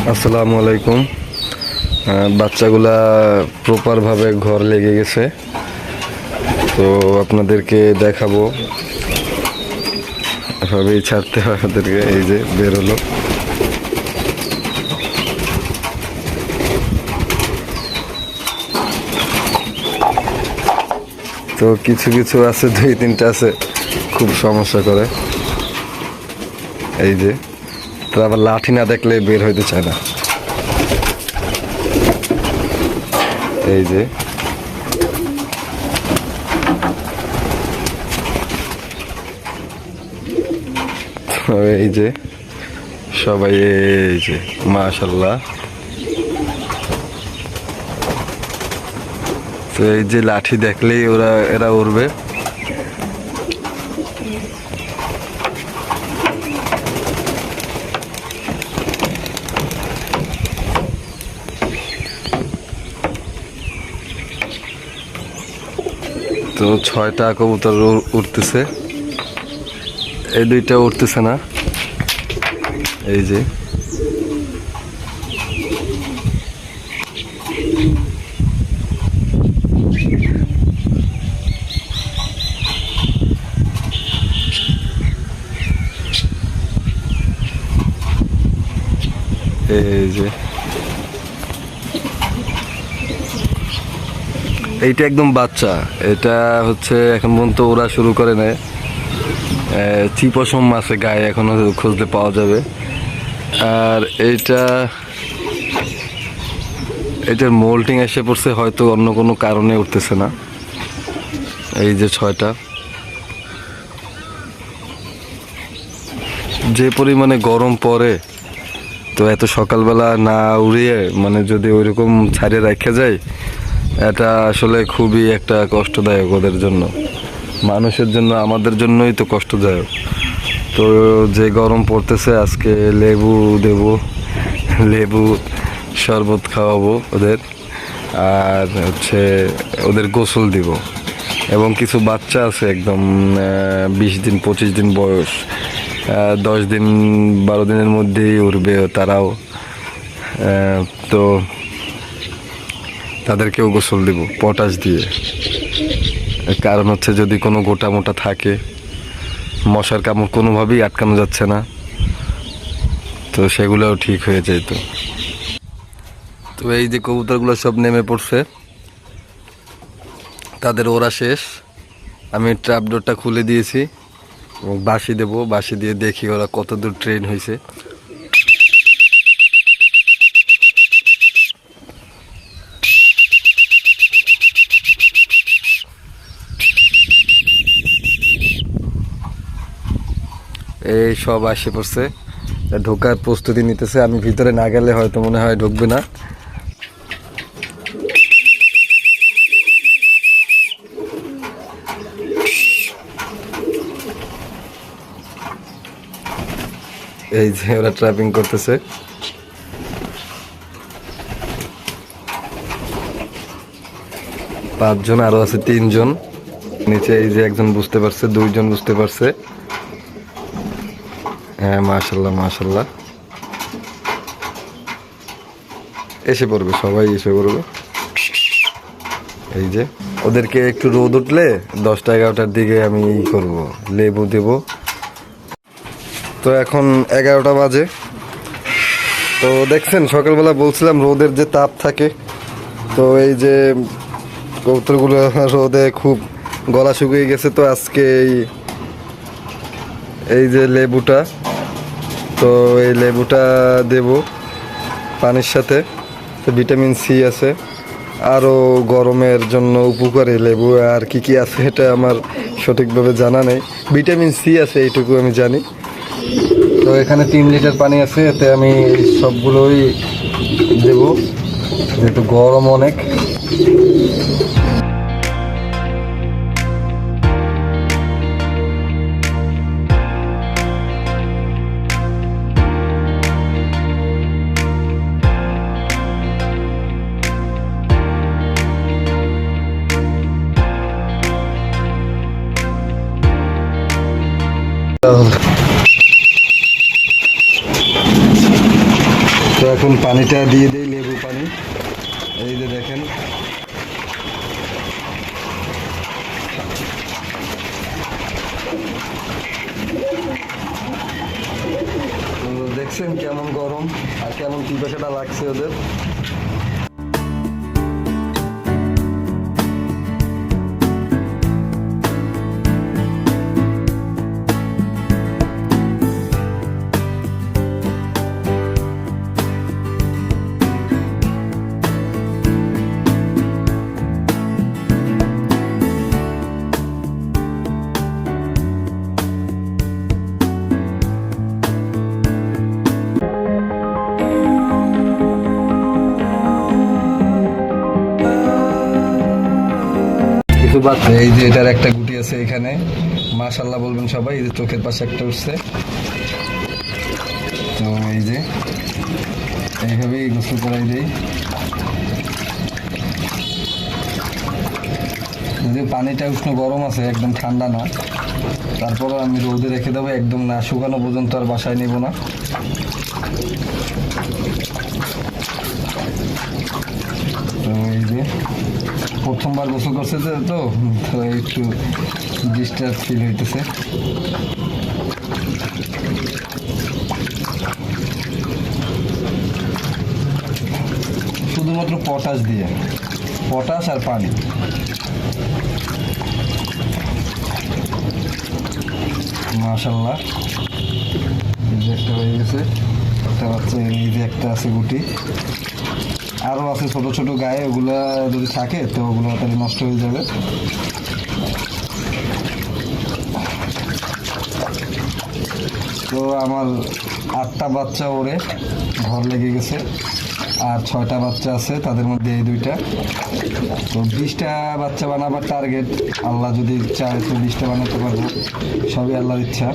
আসসালামু আলাইকুম। বাচ্চাগুলা প্রপারভাবে ঘর লেগে গেছে, তো আপনাদেরকে দেখাবো। এভাবেই ছাড়তে হয় ওদেরকে। এই যে বের হলো। তো কিছু কিছু আছে, 2-3টা আছে খুব সমস্যা করে। এই যে তো আবার লাঠি না দেখলে বের হইতে চায় না। এই যে এই যে সবাই, এই যে মাশাল্লাহ। তো এই যে লাঠি দেখলেই এরা উড়বে। তো 6টা কবুতর উঠতেছে, এই 2টা উঠতেছে না। এই যে এই যে এইটা একদম বাচ্চা। এটা হচ্ছে এখন পর্যন্ত ওরা শুরু করে নেয়। চিপসম আছে গায়ে, এখনো খুঁজলে পাওয়া যাবে। আর এটার মোল্টিং এসে পড়ছে, হয়তো অন্য কোনো কারণে উঠতেছে না। এই যে 6টা, যে পরিমাণে গরম পড়ে, তো এত সকালবেলা না উড়িয়ে মানে যদি ওইরকম ছাড়িয়ে রাখা যায়, এটা আসলে খুবই একটা কষ্টদায়ক ওদের জন্য, মানুষের জন্য, আমাদের জন্যই তো কষ্টদায়ক। তো যে গরম পড়তেছে, আজকে লেবু দেব, লেবু শরবত খাওয়াবো ওদের, আর হচ্ছে ওদের গোসল দিব। এবং কিছু বাচ্চা আছে একদম 20 দিন 25 দিন বয়স, 10 দিন 12 দিনের মধ্যেই উঠবে তারাও। তো তাদেরকেও গোসল দিব পটাশ দিয়ে। কারণ হচ্ছে যদি কোনো গোটা মোটা থাকে, মশার কামড় কোনোভাবেই আটকানো যাচ্ছে না, তো সেগুলোও ঠিক হয়ে যেত। তো এই যে কবুতরগুলো সব নেমে পড়ছে, তাদের ওরা শেষ। আমি ট্র্যাপ ডোরটা খুলে দিয়েছি এবং বাঁশি দেবো, বাঁশি দিয়ে দেখি ওরা কত দূর ট্রেন হয়েছে। এই সব আসে পড়ছে, ঢোকার প্রস্তুতি নিতেছে। আমি ভিতরে না গেলে হয়তো মনে হয় ঢুকবে না। এই যে ওরা ট্র্যাপিং করতেছে। পাঁচজন, আরো আছে 3জন নিচে। এই যে একজন বুঝতে পারছে, 2জন বুঝতে পারছে। হ্যাঁ, মাশাল্লাহ মাশাল্লাহ। এসে পড়বে, সবাই এসে পড়বে। এই যে ওদেরকে একটু রোদ উঠলে 10টা-11টার দিকে আমি করব, লেবু দেব। তো এখন 11টা বাজে। তো দেখছেন, সকালবেলা বলছিলাম রোদের যে তাপ থাকে, তো এই যে কবুতরগুলো রোদে খুব গলা শুকিয়ে গেছে। তো আজকে এই যে লেবুটা, তো এই লেবুটা দেব পানির সাথে। তো ভিটামিন সি আছে, আরও গরমের জন্য উপকারী লেবু। আর কি কি আছে এটা আমার সঠিকভাবে জানা নেই। ভিটামিন সি আছে এইটুকু আমি জানি। তো এখানে 3 লিটার পানি আছে, এতে আমি সবগুলোই দেব, যেহেতু গরম অনেক। তো এখন পানিটা দিয়ে দিই, লেবু পানি। এই যে দেখেন, তো দেখছেন কেমন গরম আর কেমন পিপাসাটা লাগছে ওদের। কিছু বাচ্চা, এই যে এটার একটা গুটি আছে এখানে, মাশাআল্লাহ বলবেন সবাই। এই যে চোখের পাশে একটা উঠছে, তো এই যে এইভাবেই গোসল করাই দেই। যদি পানিটা উষ্ণ গরম আছে, একদম ঠান্ডা না, তারপরও আমি রোদে রেখে দেবো, একদম না শুকানো পর্যন্ত আর বাসায় নেব না। তো এই যে প্রথমবার গোসল করছে তো তো একটু ডিস্টার্ব ফিল হইতেছে। শুধুমাত্র পটাশ দিয়ে, পটাশ আর পানি। মাশাআল্লাহ, এই যে একটা হয়ে গেছে, একটা বাচ্চা। এই যে একটা আছে গুটি, আরও আছে ছোট ছোট গায়ে, ওগুলা যদি থাকে তো ওগুলো তাহলে নষ্ট হয়ে যাবে। তো আমার 8টা বাচ্চা ওরে ঘর লেগে গেছে, আর 6টা বাচ্চা আছে, তাদের মধ্যে এই 2টা। তো 20টা বাচ্চা বানাবার টার্গেট, আল্লাহ যদি চায় তো 20টা বানাতে পারবো, সবই আল্লাহর ইচ্ছা।